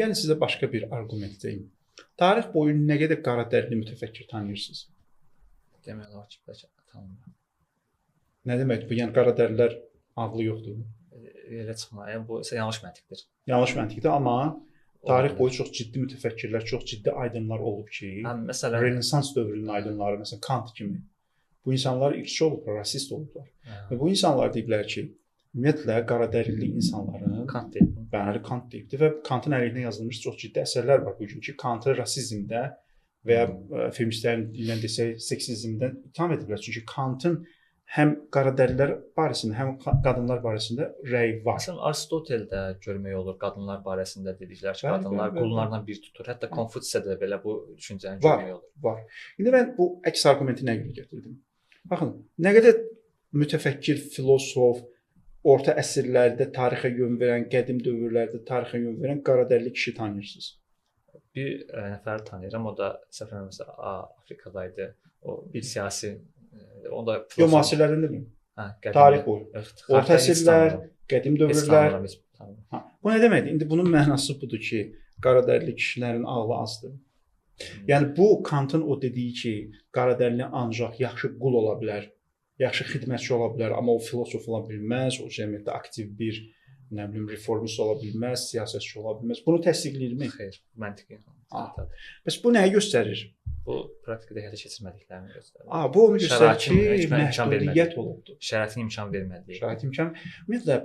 gəlin sizə başqa bir arqument deyim. Tarix boyu nə qədər qaradərili mütəfəkkir tanıyırsınız? Demək olar ki, bəlkə tanımıram. Nə demək bu? Yəni qaradərilər ağlı yoxdur. Elə çıxmır. Yəni bu yanlış məntiqdir. Yanlış məntiqdir, amma tarix boyu çox ciddi mütəfəkkirlər, çox ciddi aydınlar olub ki, məsələn Renessans dövrünün aydınları, məsələn Kant kimi bu insanlar irqçi olublar, rasist olublar. Və bu insanlar deyiblər ki, ümumiyyətlə qaradərili insanların Kant deyib. Bəli, Kant deyibdi və Kantın əleyhinə yazılmış çox ciddi əsərlər var bugün ki, Kantı rasizmdə və ya feministlərin ilə desək seksizmdən itham ediblər. Çünki Kantın həm qaradərilər barəsində, həm qadınlar barəsində rəyi var. Məsələn, Aristoteldə görmək olur qadınlar barəsində dediklər ki, qadınlar qullarla bir tutur. Hətta Konfutsiyada belə bu düşüncəni görmək olur. Var. İndi mən bu əks arqumenti nə görə gətirdim? Baxın, nə qədər mütəfəkkir, filosof, orta əsrlərdə tarixə yön verən, qədim dövrlərdə tarixə yön verən qaradərili kişi tanıyırsınız? Bir nəfər tanıyıram, o da səhv etmirəmsə Afrikadaydı. O bir siyasi o da yox, müasirlərində mi? Hə, tarix boyu. Orta əsrlər, qədim dövrlər. Bu nə deməkdir? İndi bunun mənası budur ki, qaradərili kişilərin ağlı azdır. Yəni bu Kantın o dediyi ki, qaradərili ancaq yaxşı qul ola bilər, yaxşı xidmətçi ola bilər, amma o filosof ola bilməz, o cəmiyyətdə aktiv bir, nə bilim, reformist ola bilməz, siyasətçi ola bilməz. Bunu təsdiqləyirmi? Xeyr, məntiqi. Bəs bu nəyi göstərir? Bu praktikada həyata keçirmədiklərini göstərir. Bu onu göstərir ki, məhdudiyyət olubdur. Şəraitin imkan vermədiyi. Şərait imkan. Ümumiyyətlə